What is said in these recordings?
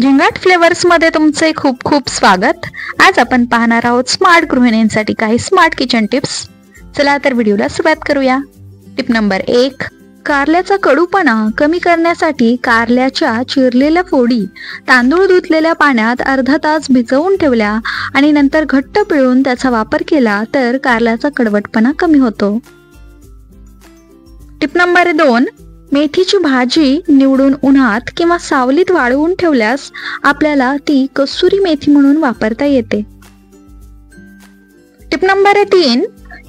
झिंगाट flavours मध्ये तुमचे खूप खूप स्वागत। आज आपण पाहणार आहोत स्मार्ट गृहिणींसाठी काही स्मार्ट किचन टिप्स। चला तर व्हिडिओला सुरुवात करूया। टिप नंबर 1, कारल्याचा कडूपणा कमी करण्यासाठी कारल्याच्या चिरलेल्या फोडी तांदूळ धुतलेल्या पाण्यात अर्धा तास भिजवून ठेवल्या आणि नंतर घट्ट पिळून त्याचा वापर केला तर कारल्याचा कडवटपणा कमी होतो। टिप नंबर 2, मेथीची भाजी निवडून उन्हात किंवा सावलीत वाळवून ठेवल्यास आपल्याला ती कसुरी मेथी म्हणून वापरता येते। टिप नंबर 3,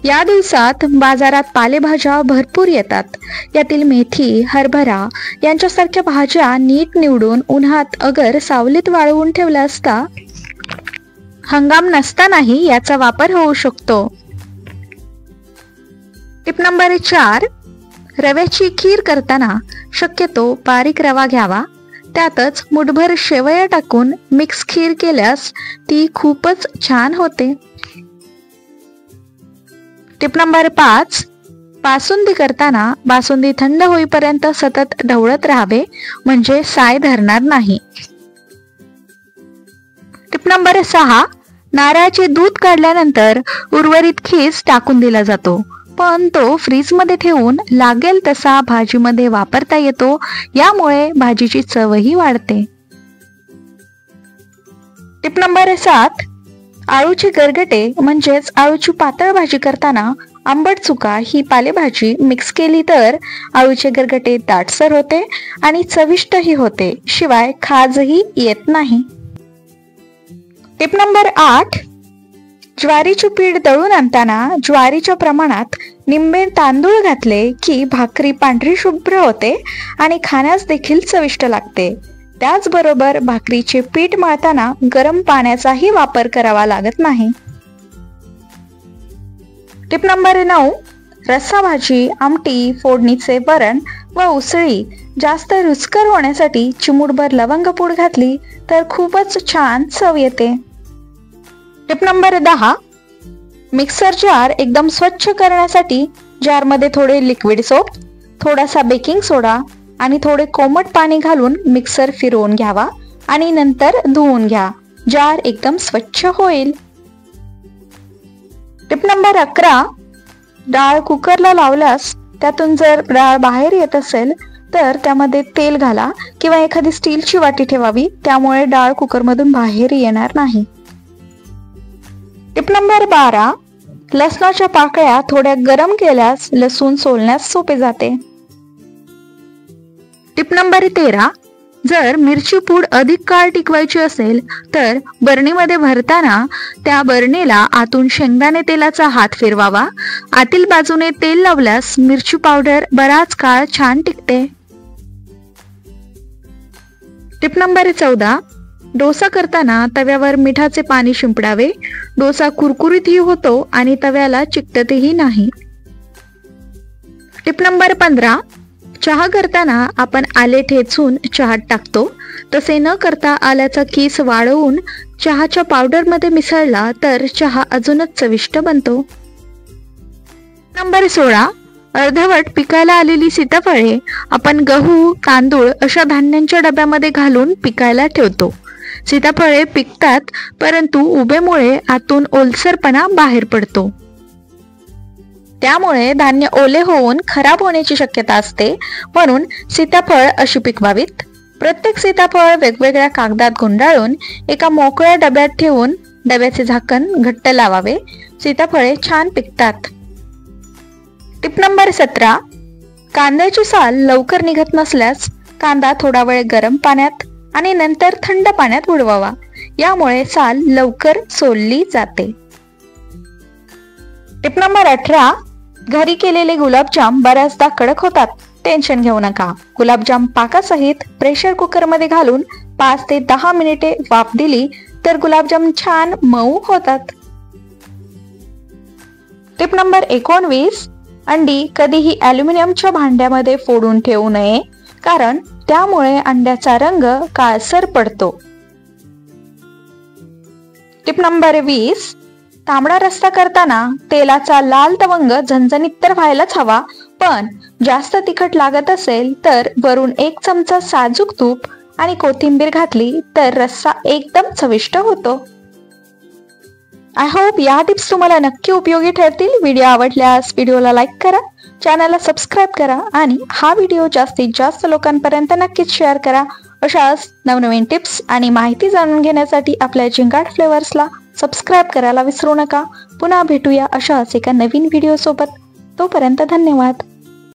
या दिवसात बाजारात पालेभाज्या भरपूर येतात। यातील मेथी, हरभरा यांच्यासारख्या भाज्या नीट निवडून उन्हात अगर सावलीत वाळवून ठेवल्या असता हंगाम नसतानाही याचा वापर होऊ शकतो। टिप नंबर 4, रव्याची खीर करताना शक्यतो बारीक रवा घ्यावा। त्यातच मुठभर शेवया टाकून मिक्स खीर केल्यास ती खूपच छान होते। टिप नंबर 5, बासुंदी करताना बासुंदी थंड होईपर्यंत सतत ढवळत राहावे म्हणजे साय धरणार नाही। टिप नंबर 6, नारळाचे दूध काढल्यानंतर उर्वरित खीस टाकून दिला जातो, पण तो फ्रीज मध्ये ठेवून लागेल तसा भाजीमध्ये वापरता येतो। यामुळे भाजीची चवही वाढते। टिप नंबर 7, आळूचे गरगटे म्हणजेच आळूची पातळ भाजी करताना आंबट चुका ही पालेभाजी मिक्स केली तर आळूचे गरगटे दाटसर होते आणि चविष्टही होते, शिवाय खाजही येत नाही। टिप नंबर 8, ज्वारीचे पीठ दळून आणताना ज्वारीच्या प्रमाणात निंबे तांदूळ घातले की भाकरी पांढरी शुभ्र होते आणि खाण्यास देखील चविष्ट लागते। त्याचबरोबर भाकरीचे पीठ मळताना गरम पाण्याचाही वापर करावा लागत नाही। टिप नंबर 9, रस्सा भाजी, आमटी, फोडणीचे वरण व उसळी जास्त रुचकर होण्यासाठी चिमूटभर लवंगपूड घातली तर खूपच छान चव येते। टिप नंबर 10, मिक्सर जार एकदम स्वच्छ करण्यासाठी जारमध्ये थोडे लिक्विड सोप, थोडासा बेकिंग सोडा आणि थोडे कोमट पाणी घालून मिक्सर फिरवून घ्यावा आणि नंतर धुवून घ्या। जार एकदम स्वच्छ होईल। टिप नंबर 11, डाळ कुकरला लावल्यास त्यातून जर डाळ बाहेर येत असेल तर त्यामध्ये तेल घाला किंवा एखादी स्टीलची वाटी ठेवावी, त्यामुळे डाळ कुकरमधून बाहेर येणार नाही। टिप नंबर 12, लसणाच्या पाकळ्या थोड्या गरम केल्यास लसूण सोलण्यास सोपे जाते। टिप नंबर 13, जर मिरची पूड अधिक काळ टिकवायची असेल तर बरणीमध्ये भरताना त्या बरणीला आतून शेंगदाणे तेलाचा हात फिरवावा। आतील बाजूने तेल लावल्यास मिरची पावडर बराच काळ छान टिकते। टिप नंबर 14, डोसा करताना तव्यावर मिठाचे पाणी शिंपडावे। डोसा कुरकुरीतही होतो आणि तव्याला चिकटतही नाही। टिप नंबर 15, चहा करताना आपण आले ठेचून चहात टाकतो, तसे न करता आल्याचा किस वाळवून चहाच्या पावडर मध्ये मिसळला तर चहा अजूनच चविष्ट बनतो। नंबर 16, अर्धवट पिकायला आलेली सीताफळे आपण गहू, तांदूळ अशा धान्यांच्या डब्यामध्ये घालून पिकायला ठेवतो। सीताफळे पिकतात, परंतु उभेमुळे आतून ओलसरपणा बाहेर पडतो, त्यामुळे धान्य ओले होऊन खराब होण्याची शक्यता असते। म्हणून सीताफळ अशी पिकवावीत। प्रत्येक सीताफळ वेगवेगळ्या कागदात गुंडाळून एका मोकळ्या डब्यात ठेवून डब्याचे झाकण घट्ट लावावे। सीताफळे छान पिकतात। टिप नंबर 17, कांद्याची साल लवकर निघत नसल्यास कांदा थोडा वेळ गरम पाण्यात आणि नंतर थंड पाण्यात बुडवावा, यामुळे साल लवकर सोलली जाते। टिप नंबर 18, घरी केलेले गुलाबजाम बऱ्याचदा कडक होतात, टेन्शन घेऊ नका। गुलाबजाम पाकासहित प्रेशर कुकर मध्ये घालून 5 ते 10 मिनिटे वाफ दिली तर गुलाबजाम छान मऊ होतात। टिप नंबर 19, अंडी कधीही ॲल्युमिनियमच्या भांड्यामध्ये फोडून ठेवू नये, कारण त्यामुळे अंड्याचा रंग काळसर पडतो। टिप नंबर 20, तांबडा रस्सा करताना तेलाचा लाल तवंग झणझणीत तर व्हायलाच हवा, पण जास्त तिखट लागत असेल तर वरून 1 चमचा साजूक तूप आणि कोथिंबीर घातली तर रस्सा एकदम चविष्ट होतो. आय होप या टिप्स तुम्हाला नक्की उपयोगी ठरतील. व्हिडिओ आवडल्यास व्हिडिओला लाईक करा, चॅनलला सबस्क्राईब करा आणि हा व्हिडिओ जास्तीत जास्त लोकांपर्यंत नक्कीच शेअर करा. अशाच नवनवीन टिप्स आणि माहिती जाणून घेण्यासाठी आपल्या झिंगाट फ्लेवर्सला सबस्क्राईब करायला विसरू नका. पुन्हा भेटूया अशाच एका नवीन व्हिडिओ सोबत. तोपर्यंत धन्यवाद.